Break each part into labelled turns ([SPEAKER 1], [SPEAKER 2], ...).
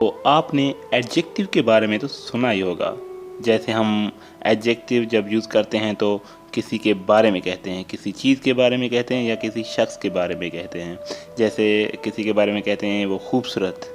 [SPEAKER 1] तो आपने एडजेक्टिव के बारे में तो सुना ही होगा। जैसे हम एडजेक्टिव जब यूज़ करते हैं तो किसी के बारे में कहते हैं, किसी चीज़ के बारे में कहते हैं या किसी शख्स के बारे में कहते हैं। जैसे किसी के बारे में कहते हैं वो खूबसूरत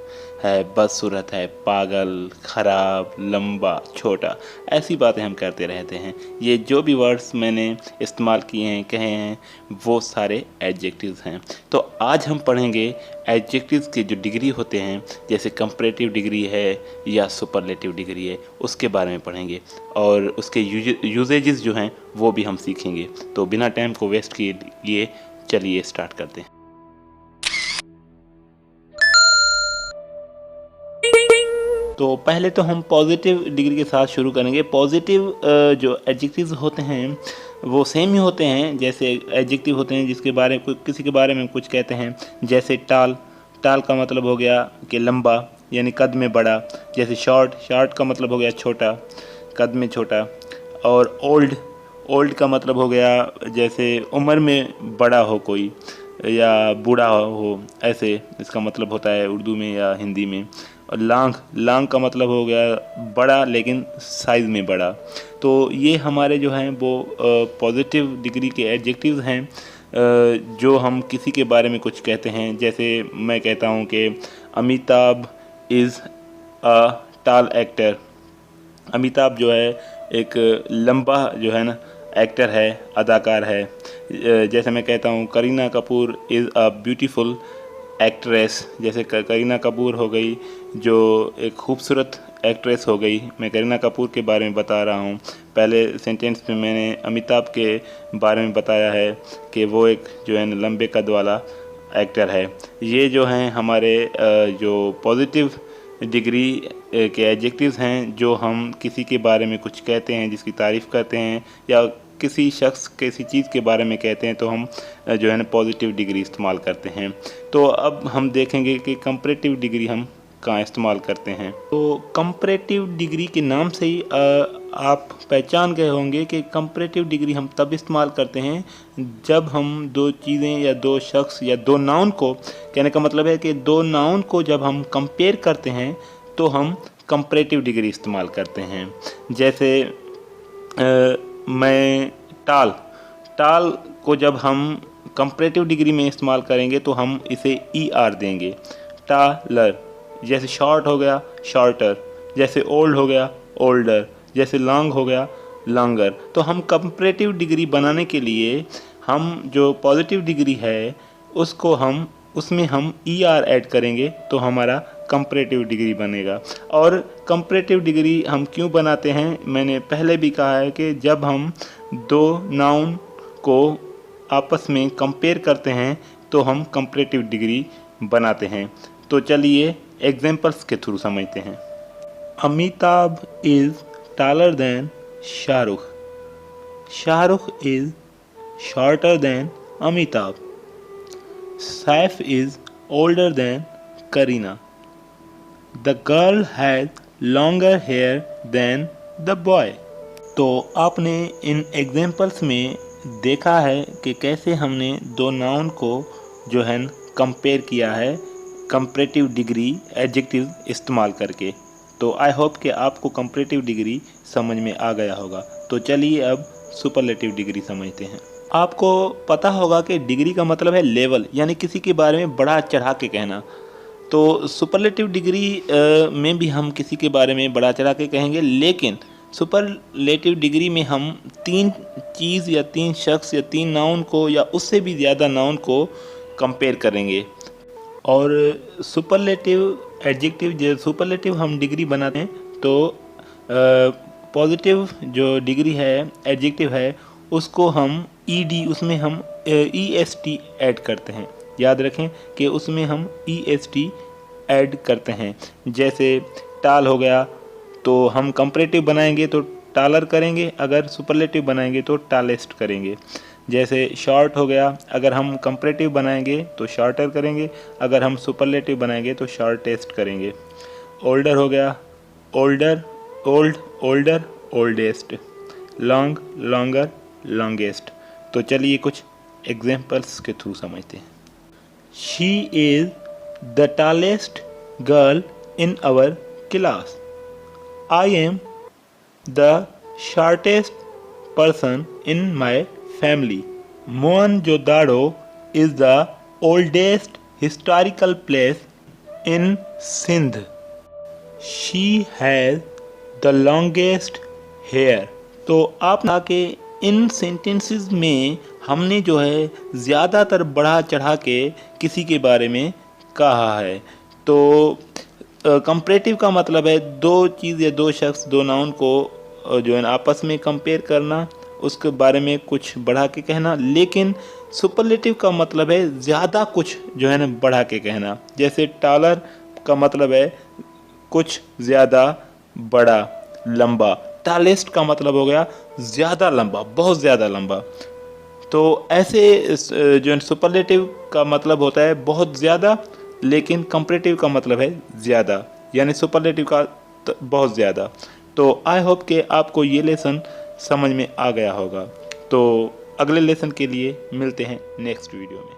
[SPEAKER 1] है, बदसूरत है, पागल, ख़राब, लंबा, छोटा, ऐसी बातें हम करते रहते हैं। ये जो भी वर्ड्स मैंने इस्तेमाल किए हैं, कहे हैं, वो सारे एडजेक्टिव्स हैं। तो आज हम पढ़ेंगे एडजेक्टिव्स के जो डिग्री होते हैं, जैसे कंपैरेटिव डिग्री है या सुपरलेटिव डिग्री है, उसके बारे में पढ़ेंगे और उसके यूजेजेस जो हैं वो भी हम सीखेंगे। तो बिना टाइम को वेस्ट किए लिए चलिए स्टार्ट करते हैं। तो पहले तो हम पॉजिटिव डिग्री के साथ शुरू करेंगे। पॉजिटिव जो एडजेक्टिव्स होते हैं वो सेम ही होते हैं। जैसे एडजेक्टिव होते हैं जिसके बारे में किसी के बारे में कुछ कहते हैं, जैसे टाल, टाल का मतलब हो गया कि लंबा यानी कद में बड़ा। जैसे शॉर्ट, शॉर्ट का मतलब हो गया छोटा, कद में छोटा। और ओल्ड, ओल्ड का मतलब हो गया जैसे उम्र में बड़ा हो कोई या बूढ़ा हो, ऐसे इसका मतलब होता है उर्दू में या हिंदी में। और लांग, लांग का मतलब हो गया बड़ा लेकिन साइज़ में बड़ा। तो ये हमारे जो हैं वो पॉजिटिव डिग्री के एडजेक्टिव्स हैं जो हम किसी के बारे में कुछ कहते हैं। जैसे मैं कहता हूँ कि अमिताभ इज़ अ टाल एक्टर। अमिताभ जो है एक लंबा जो है ना एक्टर है, अदाकार है। जैसे मैं कहता हूँ Kareena Kapoor is a beautiful actress. जैसे करीना कपूर हो गई जो एक खूबसूरत एक्ट्रेस हो गई। मैं करीना कपूर के बारे में बता रहा हूँ। पहले सेंटेंस में मैंने अमिताभ के बारे में बताया है कि वो एक जो है ना लंबे कद वाला एक्टर है। ये जो हैं हमारे जो पॉजिटिव डिग्री के एडजेक्टिव्स हैं जो हम किसी के बारे में कुछ कहते हैं, जिसकी तारीफ़ करते हैं या किसी शख्स किसी चीज़ के बारे में कहते हैं तो हम जो है ना पॉजिटिव डिग्री इस्तेमाल करते हैं। तो अब हम देखेंगे कि कंपैरेटिव डिग्री हम कहाँ इस्तेमाल करते हैं। तो कंपैरेटिव डिग्री के नाम से ही आप पहचान गए होंगे कि कंपैरेटिव डिग्री हम तब इस्तेमाल करते हैं जब हम दो चीज़ें या दो शख्स या दो नाउन को, कहने का मतलब है कि दो नाउन को जब हम कंपेयर करते हैं तो हम कंपैरेटिव डिग्री इस्तेमाल करते हैं। जैसे मैं टाल, टाल को जब हम कंपैरेटिव डिग्री में इस्तेमाल करेंगे तो हम इसे ई आर देंगे, टालर। जैसे शॉर्ट हो गया शॉर्टर, जैसे ओल्ड हो गया ओल्डर, जैसे लॉन्ग हो गया लॉन्गर। तो हम कंपैरेटिव डिग्री बनाने के लिए हम जो पॉजिटिव डिग्री है उसको हम उसमें हम ई आर ऐड करेंगे तो हमारा कंपैरेटिव डिग्री बनेगा। और कंपैरेटिव डिग्री हम क्यों बनाते हैं, मैंने पहले भी कहा है कि जब हम दो नाउन को आपस में कंपेयर करते हैं तो हम कंपैरेटिव डिग्री बनाते हैं। तो चलिए एग्जांपल्स के थ्रू समझते हैं। Amitabh is taller than Shahrukh, Shahrukh is shorter than Amitabh, Saif is older than Kareena, the girl has longer hair than the boy. तो आपने इन एग्जांपल्स में देखा है कि कैसे हमने दो नाउन को जो है कंपेयर किया है कंपैरेटिव डिग्री एडजेक्टिव इस्तेमाल करके। तो आई होप कि आपको कंपैरेटिव डिग्री समझ में आ गया होगा। तो चलिए अब सुपरलेटिव डिग्री समझते हैं। आपको पता होगा कि डिग्री का मतलब है लेवल, यानी किसी के बारे में बड़ा चढ़ा के कहना। तो सुपरलेटिव डिग्री में भी हम किसी के बारे में बड़ा चढ़ा के कहेंगे, लेकिन सुपरलेटिव डिग्री में हम तीन चीज़ या तीन शख्स या तीन नाउन को या उससे भी ज़्यादा नाउन को कंपेयर करेंगे। और सुपरलेटिव एडजेक्टिव जो सुपरलेटिव हम डिग्री बनाते हैं तो पॉजिटिव जो डिग्री है एडजेक्टिव है उसको हम ईडी, उसमें हम ईएसटी ऐड करते हैं। याद रखें कि उसमें हम ईएसटी ऐड करते हैं। जैसे टाल हो गया तो हम कंपैरेटिव बनाएंगे तो टालर करेंगे, अगर सुपरलेटिव बनाएंगे तो टालेस्ट करेंगे। जैसे शॉर्ट हो गया, अगर हम कंपैरेटिव बनाएंगे तो शॉर्टर करेंगे, अगर हम सुपरलेटिव बनाएंगे तो शॉर्टेस्ट करेंगे। ओल्डर हो गया older, old older, oldest, long longer, longest. तो चलिए कुछ एग्जांपल्स के थ्रू समझते हैं। She is the tallest girl in our class. I am the shortest person in my family. Mohenjo-daro is the oldest historical place in Sindh. She has the longest hair. तो आप ना के इन sentences में हमने जो है ज़्यादातर बढ़ा चढ़ा के किसी के बारे में कहा है। तो कंपैरेटिव का मतलब है दो चीज़ या दो शख्स, दो नाउन को जो है आपस में कंपेयर करना, उसके बारे में कुछ बढ़ा के कहना। लेकिन सुपरलेटिव का मतलब है ज़्यादा कुछ जो है ना बढ़ा के कहना। जैसे टॉलर का मतलब है कुछ ज़्यादा बड़ा, लंबा। टॉलेस्ट का मतलब हो गया ज़्यादा लंबा, बहुत ज़्यादा लंबा। तो ऐसे जो सुपरलेटिव का मतलब होता है बहुत ज़्यादा, लेकिन कंपैरेटिव का मतलब है ज़्यादा, यानी सुपरलेटिव का बहुत ज़्यादा। तो आई होप कि आपको ये लेसन समझ में आ गया होगा। तो अगले लेसन के लिए मिलते हैं नेक्स्ट वीडियो में।